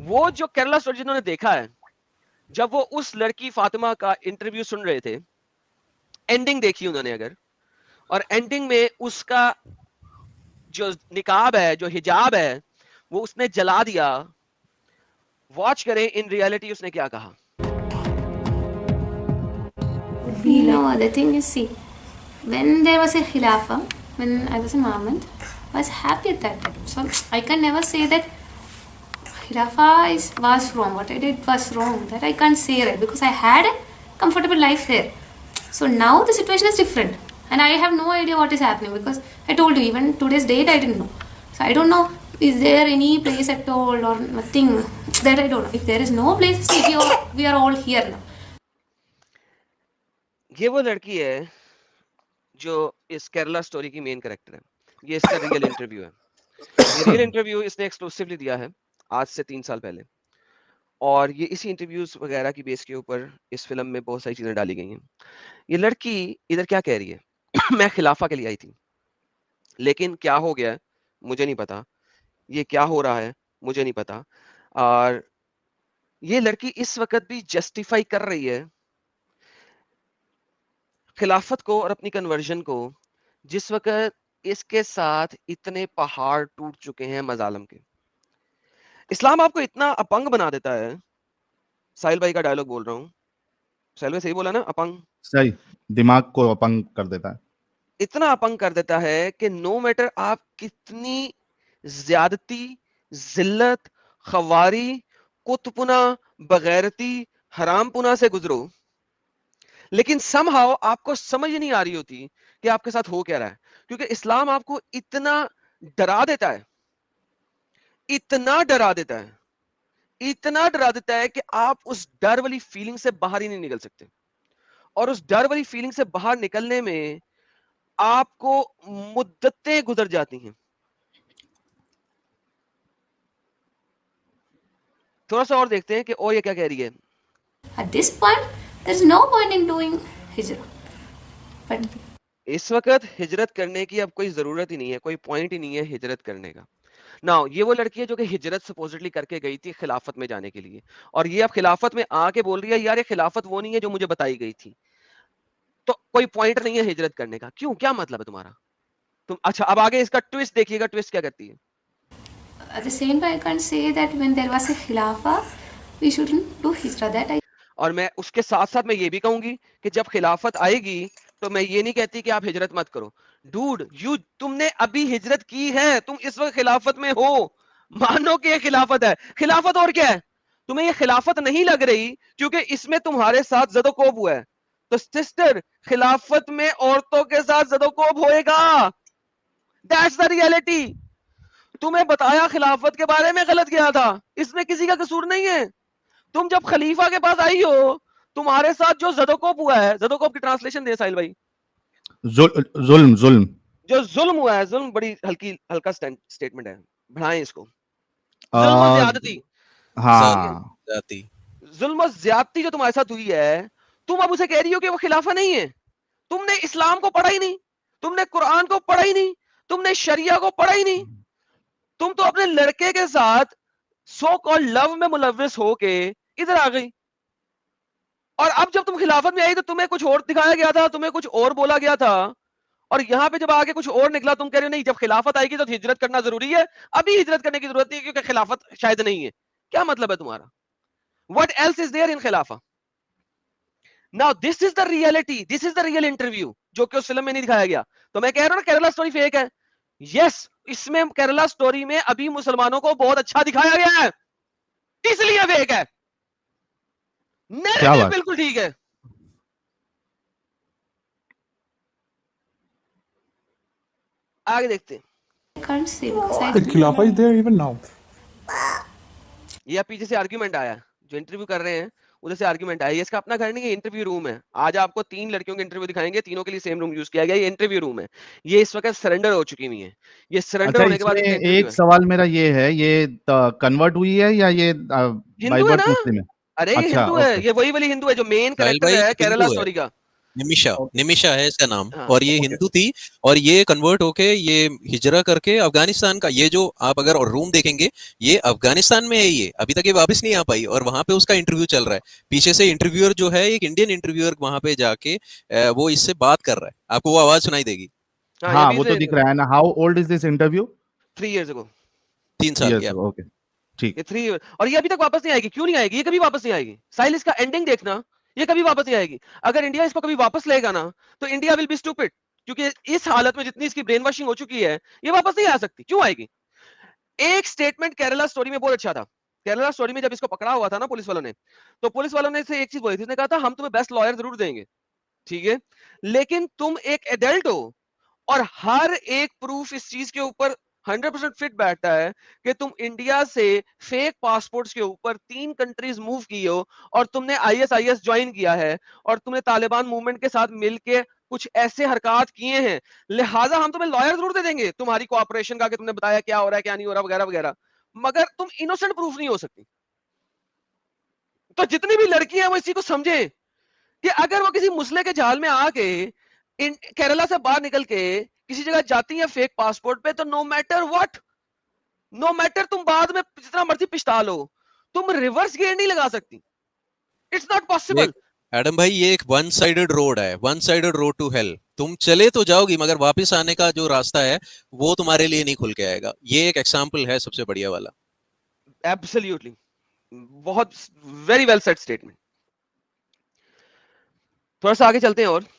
वो जो केरला स्टोरी जिन्होंने देखा है, जब वो उस लड़की फातिमा का इंटरव्यू सुन रहे थे, एंडिंग देखी उन्होंने अगर, और एंडिंग में उसका जो निकाब है, जो हिजाब है, वो उसने जला दिया। वॉच करें इन रियलिटी उसने क्या कहा। You know, the thing is, see, when there was a Khilafah, when I was a Muhammad, I was happy at that time. So I can never say that Khilafah was wrong. What I did was wrong. That I can't say, right, because I had a comfortable life there. So now the situation is different, and I have no idea what is happening, because I told you, even today's date I didn't know. So I don't know, is there any place at all or nothing, that I don't know. If there is no place, see, we are all here now. ये वो लड़की है जो इस Kerala story की main character है। ये इसका रियल इंटरव्यू है। ये रियल इंटरव्यू इसने एक्सक्लूसिवली दिया है आज से 3 साल पहले, और ये इसी इंटरव्यूज वगैरह की बेस के ऊपर इस फिल्म में बहुत सारी चीजें डाली गई हैं। ये लड़की इधर क्या कह रही है मैं खिलाफा के लिए आई थी, लेकिन क्या हो गया मुझे नहीं पता, ये क्या हो रहा है मुझे नहीं पता। और ये लड़की इस वक्त भी जस्टिफाई कर रही है खिलाफत को और अपनी कन्वर्जन को, जिस वक्त इसके साथ इतने पहाड़ टूट चुके हैं मजालम के। इस्लाम आपको इतना अपंग बना देता है, साहिल भाई का डायलॉग बोल रहा हूँ, साहिल भाई सही बोला ना, अपंग, सही, दिमाग को अपंग कर देता है। इतना अपंग कर देता है कि नो मैटर आप कितनी ज्यादती, जिल्लत, खवारी, कुतपुना, बगैरती, हरामपुना से गुजरो, लेकिन समहाउ आपको समझ ही नहीं आ रही होती कि आपके साथ हो क्या रहा है, क्योंकि इस्लाम आपको इतना डरा देता है, इतना डरा देता है, इतना डरा देता है कि आप उस डर वाली फीलिंग से बाहर ही नहीं निकल सकते। और उस डर वाली फीलिंग से बाहर निकलने में आपको मुद्दतें गुजर जाती हैं। थोड़ा सा और देखते हैं कि ओ ये क्या कह रही है। At this point, there is no point in doing hijrah. But इस वक्त हिजरत करने की अब कोई जरूरत ही नहीं है, कोई पॉइंट ही नहीं है हिजरत करने का। नाउ ये वो लड़की है जो कि हिजरत सपोजिटली करके गई थी खिलाफत में जाने के लिए, और ये अब खिलाफत में आके बोल रही है यार ये खिलाफत वो नहीं है जो मुझे बताई गई थी, तो कोई पॉइंट नहीं है हिजरत करने का। क्यों, क्या मतलब है तुम्हारा? तुम अच्छा अब आगे इसका ट्विस्ट देखिएगा, ट्विस्ट क्या करती है। at the same time, I can't say that when there was a Khilafah, we shouldn't do hijrah. That I और मैं उसके साथ साथ मैं ये भी कहूंगी कि जब खिलाफत आएगी तो मैं ये नहीं कहती कि आप हिजरत मत करो। डूड तुमने अभी हिजरत की है, तुम इस वक्त खिलाफत में हो, मानो कि ये खिलाफत है। खिलाफत और क्या है? तुम्हें ये खिलाफत नहीं लग रही क्योंकि इसमें तुम्हारे साथ जदोकोब हुआ है। तो सिस्टर, खिलाफत में औरतों के साथ जदोकोब होएगा, दैट्स द रियलिटी। तुम्हें बताया खिलाफत के बारे में गलत गया था, इसमें किसी का कसूर नहीं है। तुम जब खलीफा के पास आई हो, तुम्हारे साथ जो जदोकोब हुआ है, जदोकोब की ट्रांसलेशन दे साहिल भाई। जुल्म, जुल्म, जो जुल्म हुआ है, जुल्म बड़ी हल्का स्टेटमेंट है, बढ़ाएं इसको। जुल्म और ज्यादती, हाँ, जुल्म और ज्यादती जो तुम्हारे साथ हुई है, तुम अब उसे कह रही हो कि वो खिलाफा नहीं है। तुमने इस्लाम को पढ़ा ही नहीं, तुमने कुरान को पढ़ा ही नहीं, तुमने शरिया को पढ़ा ही नहीं। तुम तो अपने लड़के के साथ सो कॉल्ड लव में मुलव्विस होके इधर आ गई, और अब जब तुम खिलाफत में आई तो तुम्हें कुछ और दिखाया गया था, तुम्हें कुछ और बोला गया था, और यहां पे जब आगे कुछ और निकला तुम कह रहे हो नहीं जब खिलाफत आएगी तो हिजरत करना जरूरी है, अभी हिजरत करने की जरूरत नहीं है क्योंकि खिलाफत शायद नहीं है। क्या मतलब है तुम्हारा? What else is there in खिलाफा? Now this is the reality, this is the real interview जो कि उस फिल्म में नहीं दिखाया गया। तो मैं कह रहा हूं ना केरला स्टोरी फेक है। यस, इसमें केरला स्टोरी में अभी मुसलमानों को बहुत अच्छा दिखाया गया है, इसलिए फेक है। नैरेटिव बिल्कुल ठीक है। आगे देखते हैं। can't say because I Khilafah is there even now. ये अब पीछे से आर्ग्यूमेंट आया, जो इंटरव्यू कर रहे हैं उधर से आर्ग्यूमेंट आया। ये इसका अपना घर नहीं है, इंटरव्यू रूम है। आज आपको 3 लड़कियों के इंटरव्यू दिखाएंगे, तीनों के लिए सेम रूम यूज किया गया। ये इंटरव्यू रूम है, ये इस वक्त सरेंडर हो चुकी हुई है। ये सरेंडर अच्छा, होने के बाद इसमें इनका इंटरव्यू एक है। सवाल मेरा ये है, ये कन्वर्ट हुई है या ये हिंदू बाय है बर्थ ना? मुस्लिम है? अरे ये अच्छा, हिंदू है, ओके। ये वही वाली हिंदू है जो मेन कैरेक्टर है केरला स्टोरी का। निमिषा है इसका नाम, हाँ। और ये हिंदू थी और ये कन्वर्ट होके ये हिजरा करके अफगानिस्तान का, ये जो आप अगर और रूम देखेंगे ये अफगानिस्तान में है, ये अभी तक ये वापस नहीं आ पाई और वहां पे उसका इंटरव्यू चल रहा है। पीछे से इंटरव्यूअर जो है एक इंडियन इंटरव्यूअर वहां पे जाके वो इससे बात कर रहा है, आपको वो आवाज सुनाई देगी। हाँ, हाँ ये वो तो दिख रहा है ना। How old is this interview? 3 years ago। 3 साल यस की। ओके ठीक। ये 3 और ये अभी तक वापस नहीं आएगी। क्यों नहीं आएगी? ये कभी वापस नहीं आएगी। साहिल, इसका एंडिंग देखना, ये कभी वापस नहीं आएगी। अगर इंडिया इसको कभी वापस लेगा ना तो इंडिया विल बी स्टूपिड, क्योंकि इस हालत में जितनी इसकी ब्रेन वॉशिंग हो चुकी है ये वापस नहीं आ सकती। क्यों आएगी? एक स्टेटमेंट केरला स्टोरी में बहुत अच्छा था। केरला स्टोरी में जब इसको पकड़ा हुआ था ना पुलिस वालों ने, तो पुलिस वालों ने से एक चीज बोली थी, उसने कहा था हम तुम्हें बेस्ट लॉयर जरूर देंगे, ठीक है, लेकिन तुम एक एडल्ट हो और हर एक प्रूफ इस चीज के ऊपर 100% फिट बैठता है कि तुम इंडिया से फेक पासपोर्ट्स के ऊपर 3 कंट्रीज मूव की हो और तुमने आईएसआईएस ज्वाइन किया है और तुमने तालिबान मूवमेंट के साथ मिलके कुछ ऐसे हरकत किए हैं, लिहाजा हम तुम्हें लॉयर जरूर दे देंगे तुम्हारी कोऑपरेशन का, कि तुमने बताया क्या हो रहा है क्या नहीं हो रहा वगैरह वगैरह, मगर तुम इनोसेंट प्रूफ नहीं हो सकती। तो जितनी भी लड़कियां वो इसी को समझे कि अगर वो किसी मुसले के जाल में आके केरला से बाहर निकल के किसी जगह जाती है फेक पासपोर्ट पे, तो no matter what, no matter तुम बाद में जितना मर्जी पिछता लो, तुम रिवर्स गियर नहीं लगा सकती। It's not possible. एडम भाई ये एक वन साइडेड रोड है, one sided road to hell. तुम चले तो जाओगी मगर वापस आने का जो रास्ता है वो तुम्हारे लिए नहीं खुल के आएगा। ये एक एग्जांपल है सबसे बढ़िया वाला। एब्सोल्युटली, बहुत वेरी वेल सेट स्टेटमेंट। थोड़ा सा आगे चलते हैं और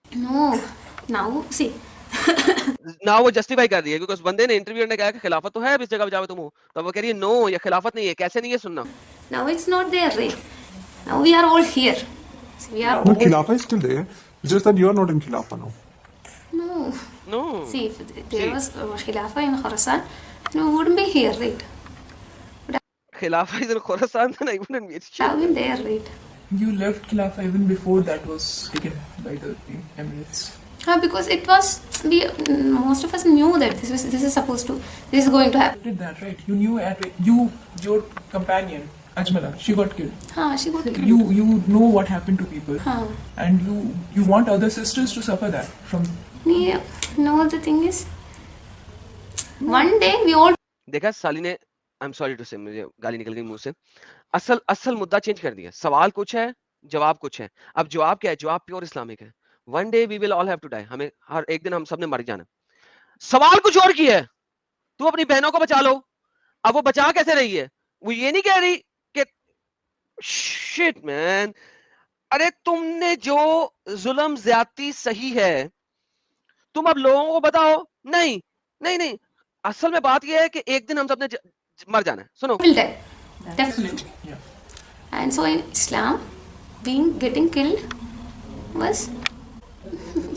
No, now see. ना वो जस्टिफाई कर रही है, क्योंकि उस बंदे ने इंटरव्यूअर ने कहा कि खिलाफत तो है अब इस जगह पे जाओ तुम हो, तो वो कह रही है नो ये खिलाफत नहीं है। कैसे नहीं है? सुनना। Now it's not there, right? Now we are all here. See, we are No, all. Khilafah is still there. It's just that you are not in Khilafah now. No. No See, if there was Khilafah in Khorasan, then we wouldn't be here, right? खिलाफत is in Khorasan, then I wouldn't be Have been there, right? You left Khilafah even before that was taken by the Emirates. Because it was most of us knew that this is going to happen. Did that right? You knew your companion Ajmala, she got killed. She got killed. You know what happened to people, and you want other sisters to suffer that from. Yeah. No, the thing is, one day we all. देखा साली ने, I am sorry to से, मुझे गाली निकल गई मुंह से। असल मुद्दा चेंज कर दिया। सवाल कुछ है, जवाब कुछ है। अब जवाब क्या है? जवाब प्योर इस्लामिक है। One day we will all have to die, हमें हर एक दिन हम सब ने मर जाना। सवाल कुछ और की है, तू अपनी बहनों को बचा लो। अब वो बचा कैसे रही है? वो ये नहीं कह रही कि शिट मैन, अरे तुमने जो जुल्म ज्यादती सही है, तुम अब लोगों को बताओ। नहीं नहीं नहीं, असल में बात यह है कि एक दिन हम सबने मर जाना है। सुनो, will die. Definitely. Absolutely, yeah. And so in Islam, getting killed was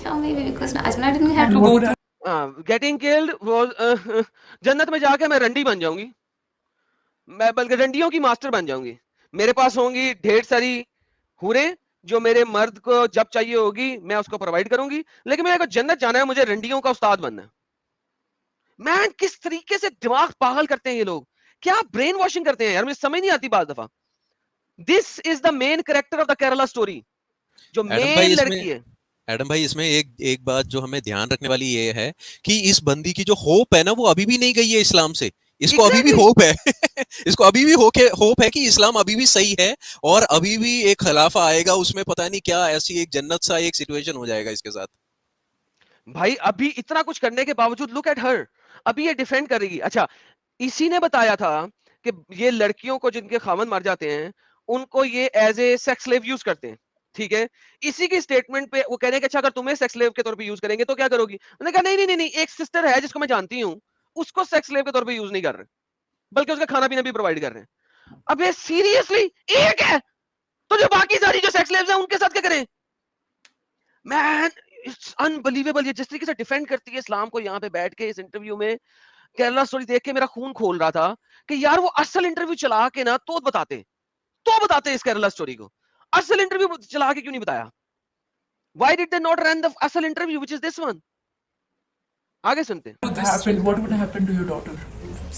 yeah, maybe because Ajmala didn't have And to go go. down. Getting killed वो जन्नत में जाके मैं रंडी बन जाऊंगी, मैं बल्कि रंडियों की मास्टर बन जाऊंगी। मेरे पास होंगी ढेर सारी हुरें जो मेरे मर्द को जब चाहिए होगी मैं उसको प्रोवाइड करूंगी, लेकिन मेरे को जन्नत जाना है, मुझे रंडियों का उस्ताद बनना है। मैन, किस तरीके से दिमाग पागल करते हैं ये लोग, क्या ब्रेन वॉशिंग करते हैं यार, मुझे समझ नहीं आती बात दफा। This is the main character of the Kerala story, जो मेन लड़की है। एडम भाई इसमें एक बात जो हमें ध्यान रखने वाली ये है कि इस बंदी की जो होप है ना वो अभी भी नहीं गई है इस्लाम से। इसको अभी भी होप है इसको अभी भी होप है कि इस्लाम अभी भी सही है और अभी भी एक खिलाफा आएगा, उसमें पता नहीं क्या ऐसी एक जन्नत सा एक सिचुएशन हो जाएगा इसके साथ। भाई अभी इतना कुछ करने के बावजूद लुक एट हर, अभी ये डिफेंड कर रही है। अच्छा, इसी ने बताया था कि ये लड़कियों को जिनके खामन मर जाते हैं उनको ये as a sex slave use करते हैं, ठीक है। इसी की स्टेटमेंट पे वो कह रहे हैं कि अच्छा अगर तुम्हें सेक्स स्लेव के तौर पे यूज करेंगे तो क्या करोगी? मैंने कहा नहीं नहीं नहीं नहीं, एक सिस्टर है जिसको मैं जानती हूँ, उसको सेक्स स्लेव के तौर पे यूज नहीं कर रहे, बल्कि उसका खाना पीना भी प्रोवाइड कर रहे हैं। अब ये सीरियसली एक है, तो जो बाकी सारी जो सेक्स स्लेव्स हैं उनके साथ क्या करें? Man, it's unbelievable. ये जिस तरीके से डिफेंड करती है इस्लाम को यहाँ पे बैठ के इस इंटरव्यू में, केरला स्टोरी देख के मेरा खून खोल रहा था कि यार वो असल इंटरव्यू चला के ना तो बताते इस केरला स्टोरी को। असल इंटरव्यू चला के क्यों नहीं बताया? Why did they not run the असल interview which is this one? आगे सुनते हैं। What would happen to your daughter?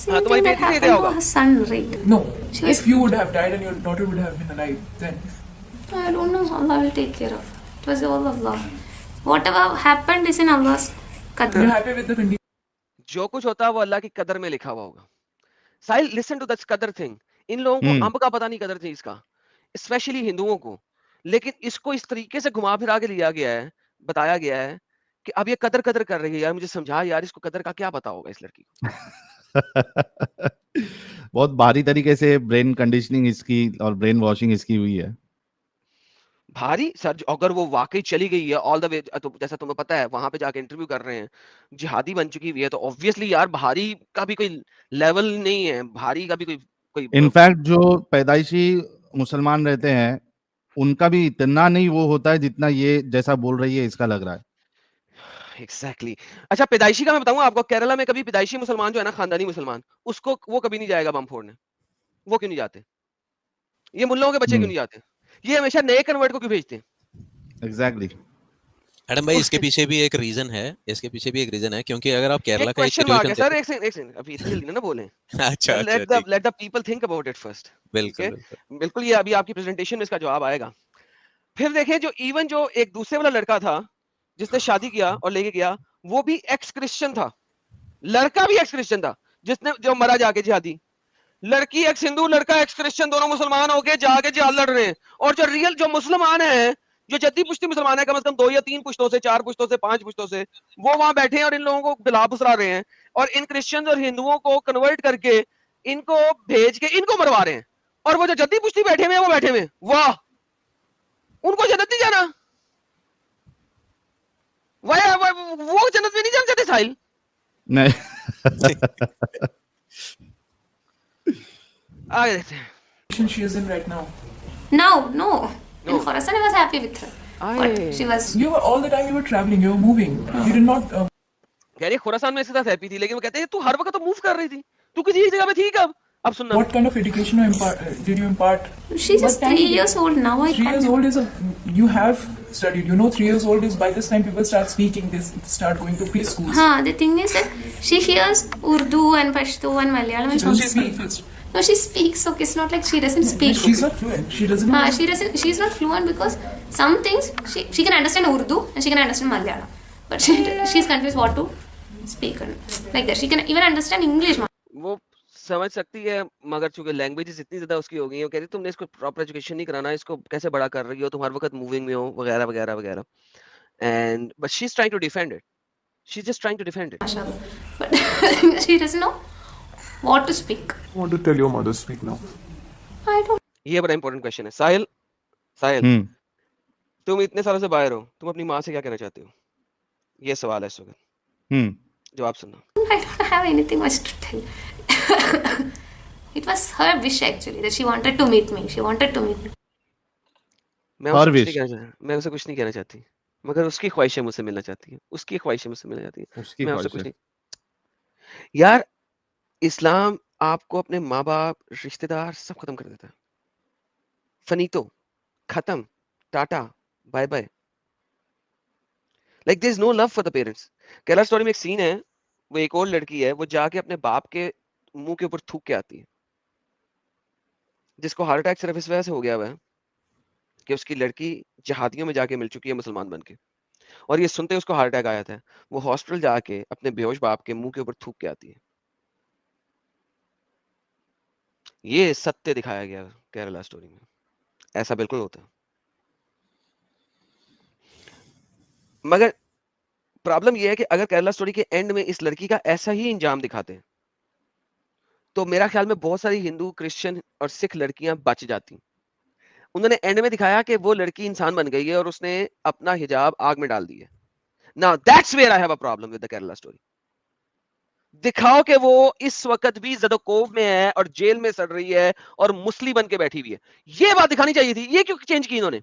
Same तुम्हारी thing that बेटी नहीं happened दिया to होगा। her son, right? No, She was- if you would have died and your daughter would have been alive, then I don't know. Allah will take care of. It was all Allah. Whatever happened is in Allah's qadr. You're happy with the condition? जो कुछ होता है वो अल्लाह की कदर में लिखा हुआ होगा। साहिल, लिसन टू दैट कदर थिंग। इन लोगों को अंब का पता नहीं कदर चीज का, स्पेशली हिंदुओं को, लेकिन इसको इस तरीके से घुमा फिरा के लिया गया है, बताया गया है कि अब ये कदर कदर कर रही है। यार मुझे समझा यार, इसको कदर का क्या पता होगा इस लड़की को। बहुत भारी तरीके से ब्रेन कंडीशनिंग इसकी और ब्रेन वॉशिंग इसकी हुई है। भारी सर, अगर वो वाकई चली गई है ऑल द वे, तो जैसा तुम्हें पता है वहां पे जाके इंटरव्यू कर रहे हैं, जिहादी बन चुकी हुई है, तो ऑब्वियसली यार भारी का भी कोई लेवल नहीं है, भारी का भी कोई इनफैक्ट जो पैदाइशी मुसलमान रहते हैं उनका भी इतना नहीं वो होता है जितना ये जैसा बोल रही है इसका लग रहा है। एग्जैक्टली अच्छा, पैदाइशी का मैं बताऊंगा आपको, केरला में कभी पैदाइशी मुसलमान जो है ना, खानदानी मुसलमान, उसको वो कभी नहीं जाएगा बम फोड़ने। वो क्यों नहीं जाते? ये मुल्लों के बच्चे क्यों नहीं जाते? ये हमेशा नए कन्वर्ट को क्यों भेजते हैं? एग्जैक्टली। एडम भाई, इसके पीछे भी एक रीजन है, क्योंकि अगर आप केरला का क्वेश्चन मार्क है सर, एक सेकंड अभी इतनी जल्दी ना बोलें। अच्छा, let the people think about it first. बिल्कुल, ये अभी आपकी प्रेजेंटेशन में इसका जवाब आएगा। फिर देखें, जो एक दूसरे वाला लड़का था जिसने शादी किया और लेके गया, वो भी एक्स क्रिश्चियन था, लड़का भी एक्स क्रिश्चियन था, जो मरा जाके जिहादी। लड़की एक्स हिंदू, लड़का एक्स क्रिश्चियन, दोनों मुसलमान होके जाके जिहाद लड़ रहे हैं। और जो रियल जो मुसलमान है, जो जद्दी पुश्ती मुसलमान है, कम से कम 2 या 3 पुश्तों से, 4 पुश्तों से, 5 पुश्तों से, वो वहां बैठे हैं और इन लोगों को बिला फुसरा रहे हैं, और इन क्रिश्चियंस और हिंदुओं को कन्वर्ट करके इनको भेज के इनको मरवा रहे हैं। और वो जो जद्दी पुश्ती बैठे हुए, वो बैठे हुए, वाह, उनको जन्नत नहीं जाना? वो जन्नत में नहीं जाना चाहते साहिल? नहीं। आगे देखते हैं। She is in right now. No. In Khorasan, I was happy with her. But she was. You were all the time you were traveling, you were moving. You did not. कह रही खुरासान में इसके साथ हैप्पी थी, लेकिन वो कहते हैं तू हर वक्त तो मूव कर रही थी, तू किसी एक जगह पे थी कब? अब सुनना। What kind of education did you impart? She's just 3 years old now. 3 years old is you have studied. You know, 3 years old is by this time people start speaking. They start going to preschools. The thing is that she hears Urdu and Pashto and Malayalam. She speaks. No, she speaks. Okay, it's not like she doesn't speak. She's not fluent. She doesn't know. She's not fluent because some things she can understand Urdu and she can understand Malayalam, but she's confused what to speak like that. She can even understand English. वो समझ सकती है, मगर चूंकि languages इतनी ज्यादा उसकी हो गई है, वो कहती है तुमने इसको प्रॉपर एजुकेशन नहीं कराना, इसको कैसे बड़ा कर रही हो, तुम हर वक्त मूविंग में हो, वगैरह वगैरह वगैरह। And but she is trying to defend it, she is just trying to defend it, but she doesn't know what to speak. I want to tell your mother speak now. I don't. ये बड़ा important question है। साहिल, तुम इतने सालों से बाहर हो, तुम अपनी माँ से क्या कहना चाहते हो? ये सवाल है इस वक्त, जवाब सुनना। I don't have anything much to tell. It was her wish actually that she wanted to meet me. मैं उसे कुछ नहीं कहना चाहती, मगर उसकी ख्वाहिशें मुझसे मिलना चाहती है, उसकी ख्वाहिशें मुझसे मिलना चाहती है, मैं उससे कुछ नहीं। यार इस्लाम आपको अपने माँ बाप, रिश्तेदार सब खत्म कर देता है, फनीतो, खत्म, tata, bye bye. Like there is no love for the parents. Kerala story में एक सीन है, वो एक और लड़की है, वो जाके अपने बाप के मुंह के ऊपर थूक के आती है, जिसको हार्ट अटैक सिर्फ इस वजह से हो गया हुआ है कि उसकी लड़की जहादियों में जाके मिल चुकी है मुसलमान बनके, और ये सुनते उसको हार्ट अटैक आया था। वो हॉस्पिटल जाके अपने बेहोश बाप के मुंह के ऊपर थूक के आती है। ये सत्य दिखाया गया केरला स्टोरी में, ऐसा बिल्कुल होता है। मगर प्रॉब्लम यह है कि अगर केरला स्टोरी के एंड में इस लड़की का ऐसा ही इंजाम दिखाते हैं, तो मेरा ख्याल में बहुत सारी हिंदू, क्रिश्चियन और सिख लड़कियां बच जाती। उन्होंने एंड में दिखाया कि वो लड़की इंसान बन गई है और उसने अपना हिजाब आग में डाल दी है। Now that's where I have a problem with the Kerala story. दिखाओ कि वो इस वक्त भी ज़दोकोव में है और जेल में सड़ रही है और मुस्लिम बन के बैठी हुई है, ये बात दिखानी चाहिए थी। ये क्यों चेंज की इन्होंने?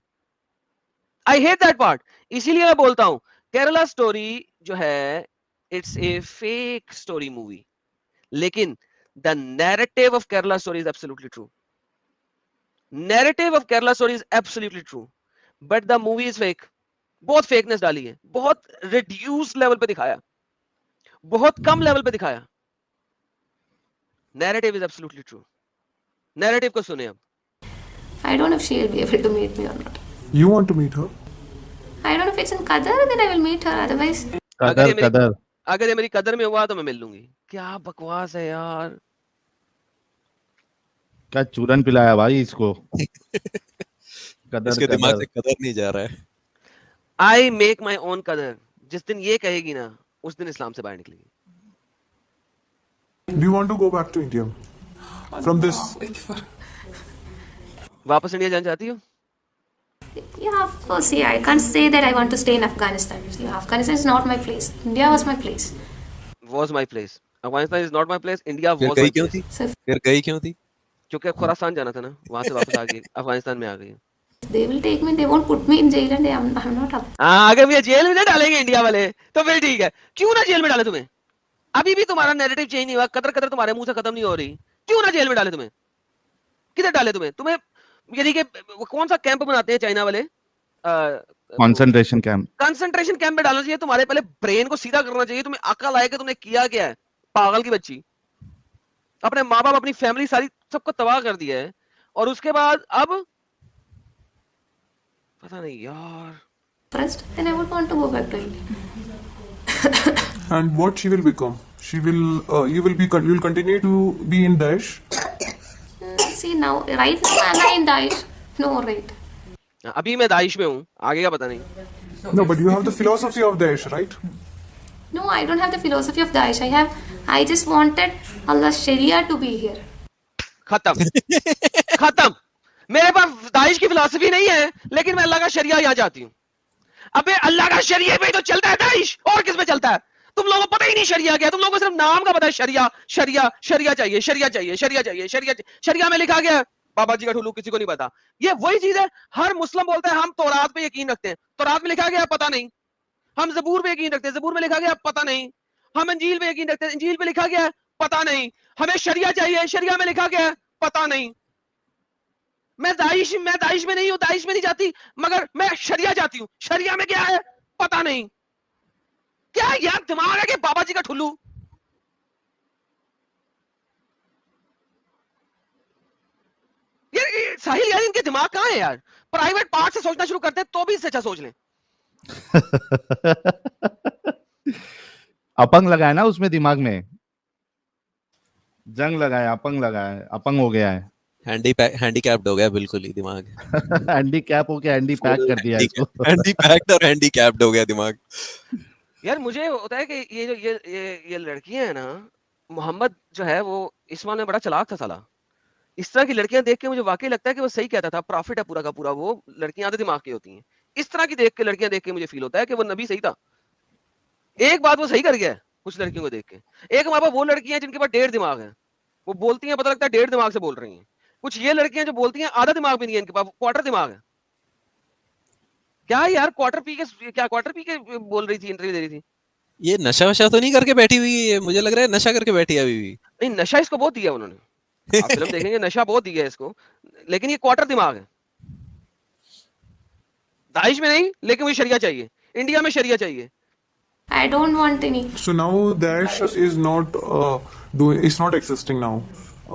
I hate that part. इसीलिए मैं बोलता हूं केरला स्टोरी जो है, it's a fake story movie, लेकिन the narrative of Kerala story is absolutely true. Narrative of Kerala story is absolutely true, but the movie is fake. बहुत फेकनेस डाली है, बहुत रिड्यूस लेवल पे दिखाया, बहुत कम लेवल पे दिखाया। Narrative is absolutely true. Narrative को सुने अब। I don't know if she will be able to meet me or not. You want to meet her? I don't know if it's in Qatar, then I will meet her. Otherwise, कदर कदर अगर ये मेरी कदर में हुआ तो मैं मिल लूंगी। क्या बकवास है यार। क्या चूरन पिलाया भाई इसको। कदर इसके दिमाग कदर से कदर नहीं जा रहा है। आई मेक माई ओन कदर। जिस दिन ये कहेगी ना, उस दिन इस्लाम से बाहर निकलेगी। Do you want to go back to India from this? वापस इंडिया जाना चाहती हो? yeah, of course, yeah. I can't say that I want to stay in Afghanistan. See, Afghanistan is not my place. India was my place. Was my place. Afghanistan is not my place. India फिर was गई my क्यों place। थी? So फिर गई क्यों थी? क्योंकि खुरासान जाना था ना, वहां से वापस आ गई, अफगानिस्तान में आ गई। if they will take me. They won't put me in jail, and I'm not up. हाँ, अगर मुझे जेल में ना डालेंगे इंडिया वाले तो फिर ठीक है। क्यों ना जेल में डाले तुम्हें? अभी भी तुम्हारा नैरेटिव चेंज नहीं हुआ, कदर कदर तुम्हारे मुंह से खत्म नहीं हो रही। क्यों ना जेल में डाले तुम्हें? किधर डाले तुम्हें? तुम्हें यानी कि कौन सा कैंप बनाते हैं चाइना वाले? Concentration camp. कंसंट्रेशन कैंप में डालना चाहिए। तुम्हारे पहले ब्रेन को सीधा करना चाहिए। तुम्हें अकल आए कि तुमने किया क्या है। पागल की बच्ची, अपने माँ बाप, अपनी फैमिली सारी सबको तबाह कर दिया है, और उसके बाद अब पता नहीं यार। First, then I would want to go back to India. And what she will become? She will. You will continue to be in Daesh. See now, right now, am I in Daesh? No, right. अभी मैं Daesh में हूँ, आगे का पता नहीं। No, but you have the philosophy of Daesh, right? No, I don't have the philosophy of Daesh. I just wanted Allah's Sharia to be here. खत्म। खत्म। मेरे पास दाइश की फिलॉसफी नहीं है, लेकिन मैं अल्लाह का शरिया यहाँ चाहती हूँ। अबे अल्लाह का शरिया पे तो चलता है दाइश, और किस पे चलता है? तुम लोगों को पता ही नहीं शरिया क्या है। तुम लोगों को सिर्फ नाम का पता है, शरिया शरिया शरिया चाहिए, शरिया चाहिए, शरिया चाहिए, शरिया चाहिए। शरिया में लिखा गया है, बाबा जी का ठुल्लू किसी को नहीं पता। ये वही चीज है। हर मुस्लिम बोलता है हम तौरात पे यकीन रखते हैं, तौरात में लिखा गया पता नहीं। हम जबूर पे यकीन रखते हैं, जबूर में लिखा गया पता नहीं। हम अंजील पे यकीन रखते हैं, अंजील पे लिखा गया है पता नहीं। हमें शरिया चाहिए, शरिया में लिखा गया है पता नहीं। मैं दाइश में नहीं हूं, दाइश में नहीं जाती, मगर मैं शरिया जाती हूं। शरिया में क्या है पता नहीं। क्या यार दिमाग है कि बाबा जी का ठुल्लू? यार साहिल, यार इनके दिमाग कहां है यार? प्राइवेट पार्ट से सोचना शुरू करते हैं तो भी इससे अच्छा सोच लें। अपंग लगाया ना उसमें, दिमाग में जंग लगाया, अपंग लगाया, अपंग हो गया है। हैंडीकैप्ड हो गया बिल्कुल ही दिमाग। हैंडीकैप हो गया, हैंडी पैक कर दिया इसको। हैंडीपैक्ड और हैंडीकैप्ड हो गया दिमाग। यार मुझे होता है कि ये जो ये लड़कियां हैं ना, मोहम्मद जो है वो इस्माइल में बड़ा चालाक था साला। इस तरह की लड़कियां देख के मुझे वाकई लगता है कि वो सही कहता था, प्रॉफिट है पूरा का पूरा। वो लड़कियां आधे दिमाग की होती हैं। इस तरह की लड़कियां देख के मुझे फील होता है कि वो नबी सही था। एक बात वो सही कर गया है कुछ लड़कियों को देख के। एक माँ बाप वो लड़कियां जिनके पास 1.5 दिमाग है, वो बोलती हैं पता लगता है 1.5 दिमाग से बोल रही हैं। कुछ ये लड़कियां जो बोलती हैं आधा दिमाग भी नहीं है इनके पास, क्वार्टर दिमाग है। क्या यार क्वार्टर पी के बोल रही थी, इंटरव्यू दे रही थी। ये नशा वशा तो नहीं करके बैठी हुई है? मुझे लग रहा है नशा करके बैठी है अभी भी। नहीं, नशा इसको बहुत दिया उन्होंने। आप फिल्म देखेंगे, नशा बहुत दिया है इसको, लेकिन ये क्वार्टर दिमाग है। दाइश में नहीं, लेकिन मुझे शरिया चाहिए, इंडिया में शरिया चाहिए। I don't want any. So now Daesh is not it's not existing now.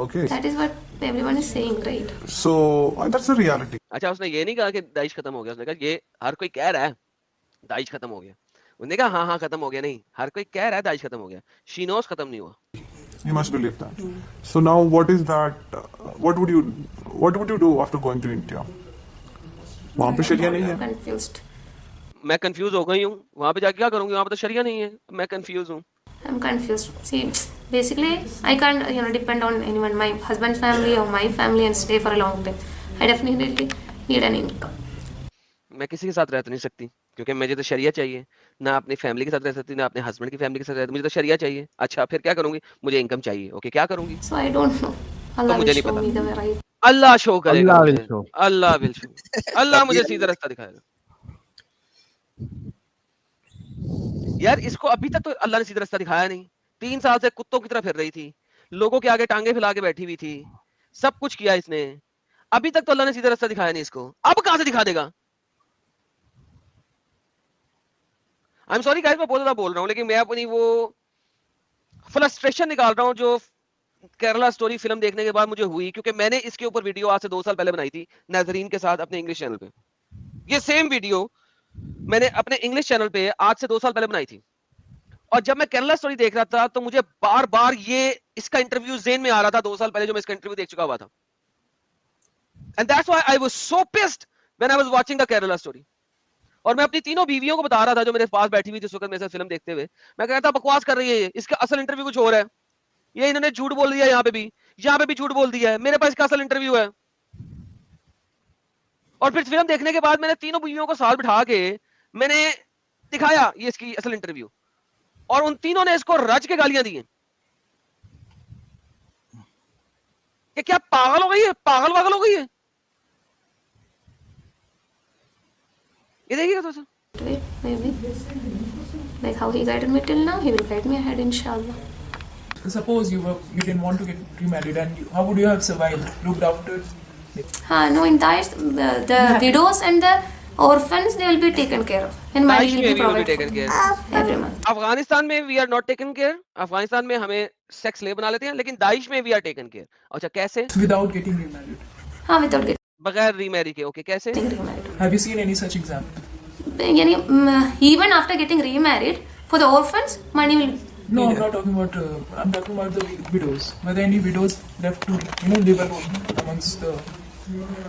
Okay. That is what everyone is saying, right? So that's the reality. अच्छा, उसने ये नहीं कहा कि दाइश खत्म हो गया। उसने कहा ये हर कोई कह रहा है दाइश खत्म हो गया। उसने कहा हाँ खत्म हो गया। नहीं, हर कोई कह रहा है दाइश खत्म हो गया। शी नोस खत्म नहीं हुआ। You must believe that. So now what is that? What would you do after going to India? वहाँ पे शरिया नहीं है। Confused. मैं कंफ्यूज हो गई हूँ। वहां पे जाके क्या करूंगी? वहां पे तो शरिया नहीं है। मैं कंफ्यूज हूँ। I'm confused. See, basically, I can't, depend on anyone, my husband's family or my family, and stay for a long time. I definitely need an income. मैं किसी के साथ रह तो नहीं सकती, क्योंकि मुझे तो शरिया चाहिए। ना अपनी फैमिली के साथ रह सकती, ना अपने हस्बैंड की फैमिली के साथ रह सकती। मुझे तो शरिया चाहिए। अच्छा, फिर क्या करूंगी? मुझे इनकम चाहिए। ओके, क्या करूंगी? So I don't know. Allah मुझे will नहीं show पता। me the way right. Allah show करेगा। अल्लाह will मुझे। show। Allah will show. Allah मुझे सीधा रास्ता दिखाएगा। यार इसको अभी तक तो अल्लाह ने सीधा रास्ता दिखाया नहीं। 3 साल से कुत्तों की तरह फिर रही थी, लोगों के आगे टांगे फैला के बैठी हुई थी, सब कुछ किया इसने। अभी तक तो अल्लाह ने सीधा रास्ता दिखाया नहीं इसको। अब कहां से दिखा देगा? आई एम सॉरी गाइस, मैं बहुत ज्यादा बोल रहा हूं, लेकिन मैं अपनी वो फ्रस्ट्रेशन निकाल रहा हूं जो केरला स्टोरी फिल्म देखने के बाद मुझे हुई, क्योंकि मैंने इसके ऊपर वीडियो आज से 2 साल पहले बनाई थी नाजरीन के साथ अपने इंग्लिश चैनल पे। ये सेम वीडियो मैंने अपने इंग्लिश चैनल पे आज से 2 साल पहले बनाई थी, और जब मैं केरला स्टोरी देख रहा था तो मुझे बार बार ये इसका इंटरव्यू ज़हन में आ रहा था 2 साल पहले जो मैं इसका इंटरव्यू देख चुका हुआ था। And that's why I was so pissed when I was watching the Kerala story. और मैं अपनी तीनों बीवियों को बता रहा था जो मेरे पास बैठी हुई थी इस वक्त मेरे साथ फिल्म देखते हुए, मैं कह रहा था बकवास कर रही है ये, इसका असल इंटरव्यू कुछ और है, ये इन्होंने झूठ बोल दिया, यहाँ पे भी झूठ बोल दिया है, मेरे पास इसका असल इंटरव्यू है। और फिर फिल्म देखने के बाद मैंने तीनों बीवियों को साथ बिठा के मैंने दिखाया ये इसकी असल इंटरव्यू, और उन तीनों ने इसको रज के गालियां दी हैं कि क्या पागल हो गई है, पागल वागल हो गई है। ये देखिएगा तो sir, Maybe. Like how he guided me till now, he will guide me ahead, inshallah. Suppose you didn't want to get remarried, and how would you have survived? Looked after. No, in Daesh, the widows and the orphans, they will be taken care of. And money Daesh will में be भी will be provided taken for care। every month. Afghanistan में we are not taken care, Afghanistan में हमें sex slave बना लेते हैं, लेकिन Daesh में वी आर टेकन केयर। अच्छा कैसे? Without getting remarried. Without getting बगैर रीमैरी के। ओके कैसे? remarried. Have you seen any such example? Yani, even after getting remarried, for the orphans, money will. No, I'm not talking about. I'm talking about the widows. Were there any widows left to live alone amongst the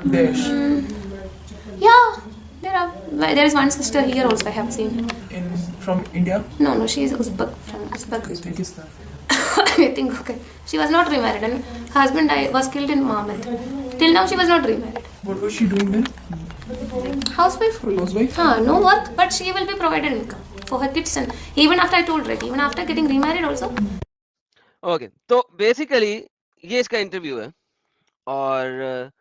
Daesh? Yeah, there is one sister here also. I have seen her. From India? No, she is Uzbek, from Uzbek. Uzbekistan. I think okay. She was not remarried, and her husband was killed in Mohammed. Till now, she was not remarried. What was she doing then? Housewife. Housewife? No work, but she will be provided income for her kids, and even after I told right, even after getting remarried also. Okay तो basically ये इसका interview है, और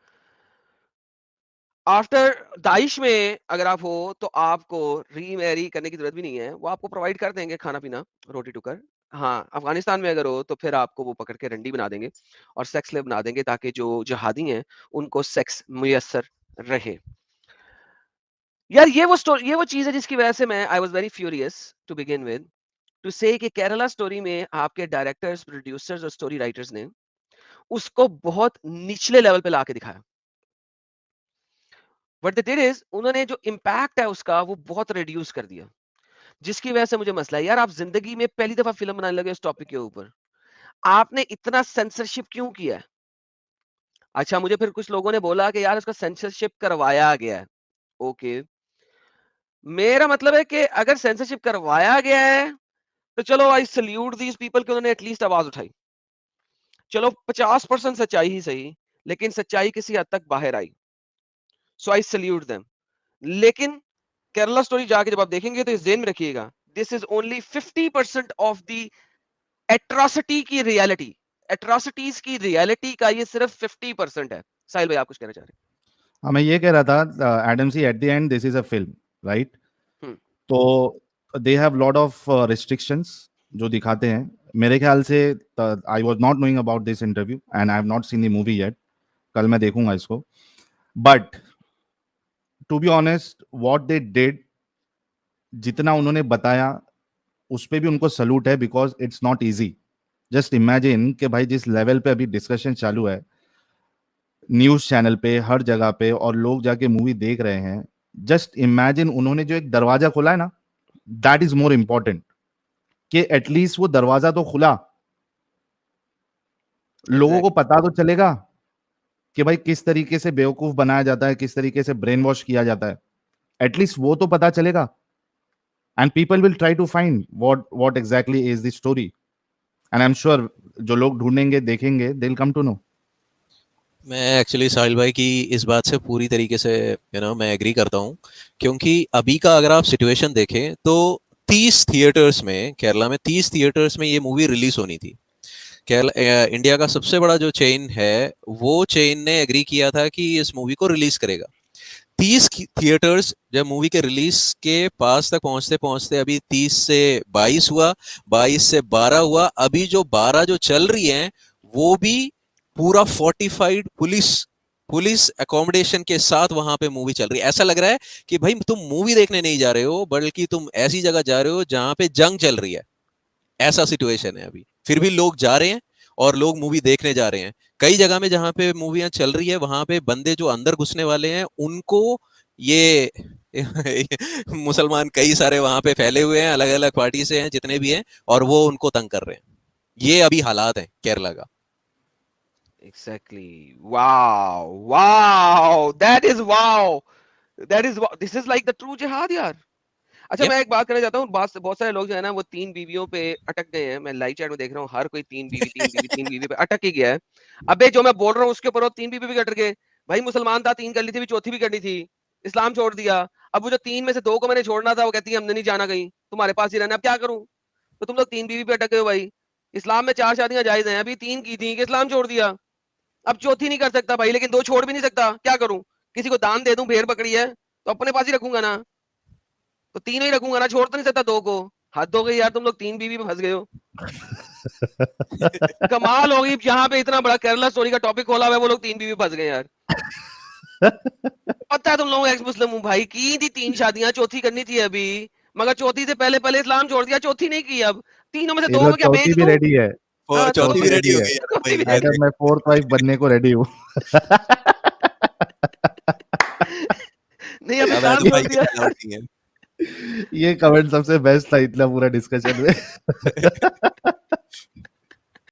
after Daesh में अगर आप हो तो आपको रीमैरी करने की जरूरत भी नहीं है, वो आपको प्रोवाइड कर देंगे खाना पीना, रोटी टुकर। हाँ, अफगानिस्तान में अगर हो तो फिर आपको वो पकड़ के रंडी बना देंगे और सेक्स स्लेव बना देंगे, ताकि जो जिहादी हैं उनको सेक्स मुयस्सर रहे। यार ये वो चीज है जिसकी वजह से मैं I was very furious to begin with to say कि केरला स्टोरी में आपके डायरेक्टर्स, प्रोड्यूसर्स और स्टोरी राइटर्स ने उसको बहुत निचले लेवल पे लाके दिखाया। बट द थिंग इज उन्होंने जो इम्पैक्ट है उसका वो बहुत रिड्यूस कर दिया, जिसकी वजह से मुझे मसला है। यार आप जिंदगी में पहली दफा फिल्म बनाने लगे इस टॉपिक के ऊपर, आपने इतना सेंसरशिप क्यों किया है? अच्छा मुझे फिर कुछ लोगों ने बोला कि यार उसका सेंसरशिप करवाया गया है। ओके मेरा मतलब है कि अगर सेंसरशिप करवाया गया है तो चलो आई सल्यूट दीज पीपल कि उन्होंने एटलीस्ट आवाज उठाई। चलो 50% सच्चाई ही सही, लेकिन सच्चाई किसी हद तक बाहर आई, सो आई सल्यूट देम। लेकिन केरला स्टोरी जाके जब आप देखेंगे तो इस ज़हन में रखिएगा, this is only 50% of the atrocity की रियलिटी। एट्रोसिटीज की रियलिटी का ये सिर्फ 50% है। साहिल भाई आप कुछ कहना चाह रहे हैं? हाँ, मैं ये कह रहा था Adam see at the end this is a film, right? तो they have lot of restrictions जो दिखाते हैं। मेरे ख्याल से I was not knowing about this interview and I have not seen the movie yet. कल मैं देखूंगा इसको, but to be honest what they did, जितना उन्होंने बताया उस पे भी उनको सलूट है, because it's not easy. Just imagine कि भाई जिस लेवल पे अभी डिस्कशन चालू है न्यूज चैनल पे, हर जगह पे, और लोग जाके मूवी देख रहे हैं, जस्ट इमेजिन उन्होंने जो एक दरवाजा खोला है ना, दैट इज मोर इंपॉर्टेंट कि एटलीस्ट वो दरवाजा तो खुला, लोगों को पता तो चलेगा कि भाई किस तरीके से बेवकूफ बनाया जाता है, किस तरीके से ब्रेन वॉश किया जाता है, एटलीस्ट वो तो पता चलेगा। And people will try to find what exactly is the story, and I am sure जो लोग ढूंढेंगे, देखेंगे, they will come to know. मैं एक्चुअली साहिल भाई की इस बात से पूरी तरीके से मैं एग्री करता हूँ, क्योंकि अभी का अगर आप सिचुएशन देखें तो 30 थिएटर्स में, केरला में 30 थिएटर्स में ये मूवी रिलीज होनी थी। इंडिया का सबसे बड़ा जो चेन है वो चेन ने एग्री किया था कि इस मूवी को रिलीज करेगा। 30 थिएटर्स जब मूवी के रिलीज के पास तक पहुंचते पहुंचते अभी 30 से 22 हुआ, 22 से 12 हुआ, अभी जो 12 जो चल रही हैं वो भी पूरा फोर्टिफाइड पुलिस अकोमोडेशन के साथ वहां पे मूवी चल रही है। ऐसा लग रहा है कि भाई तुम मूवी देखने नहीं जा रहे हो, बल्कि तुम ऐसी जगह जा रहे हो जहां पे जंग चल रही है। ऐसा सिचुएशन है अभी, फिर भी लोग जा रहे हैं और लोग मूवी देखने जा रहे हैं। कई जगह में जहां पे मूवियां चल रही है वहां पे बंदे जो अंदर घुसने वाले हैं उनको ये मुसलमान कई सारे वहां पे फैले हुए हैं, अलग अलग पार्टी से हैं जितने भी हैं, और वो उनको तंग कर रहे हैं। ये अभी हालात है केरला का। Exactly. Wow. Wow. That is wow. That is wow. This is like the true jihad यार। अच्छा Yep. मैं एक बात करना चाहता हूँ, बहुत सारे लोग जो है ना वो 3 बीवियों पे अटक गए हैं। मैं लाइव चैट में देख रहा हूँ हर कोई 3 बीवी पे अटक ही गया है। अबे जो मैं बोल रहा हूँ उसके ऊपर वो 3 बीवी भी अटक गए। भाई मुसलमान था, 3 करनी थी, चौथी भी करनी थी, इस्लाम छोड़ दिया। अब वो जो 3 में से 2 को मैंने छोड़ना था वो कहती है हमने नहीं जाना कहीं, तुम्हारे पास ही रहना। अब क्या करूं? तो तुम लोग 3 बीवी पे अटक गए हो भाई। इस्लाम में 4 शादियां जायज हैं, अभी 3 की थी कि इस्लाम छोड़ दिया। अब चौथी नहीं कर सकता भाई, लेकिन 2 छोड़ भी नहीं सकता, क्या करूं? किसी को दान दे दूं, भेड़ बकरी है तो अपने पास ही रखूंगा ना, तो 3 ही रखूंगा ना, छोड़ तो नहीं सकता 2 को। हद हो गई यार, तुम लोग 3 बीवी पे फंस गए हो। कमाल होगी, यहाँ पे इतना बड़ा केरला स्टोरी का टॉपिक खोला हुआ है, वो लोग 3 बीवी फंस गए यार। पता है तुम लोग एक्स मुस्लिम हूँ भाई, की थी 3 शादियां, चौथी करनी थी अभी, मगर चौथी से पहले पहले इस्लाम छोड़ दिया, चौथी नहीं की। अब तीनों में से 2 में क्या बेच चौथी भी दूं? रेडी है, हाँ, चौथी भी रेडी हो गई है। चौथी भी एडम मैं 4th वाइफ बनने को रेडी हूँ। नहीं अब अब इस्लाम एडम छोड़ भाई दिया। allowed नहीं है। ये कमेंट सबसे बेस्ट था इतना पूरा डिस्कशन में।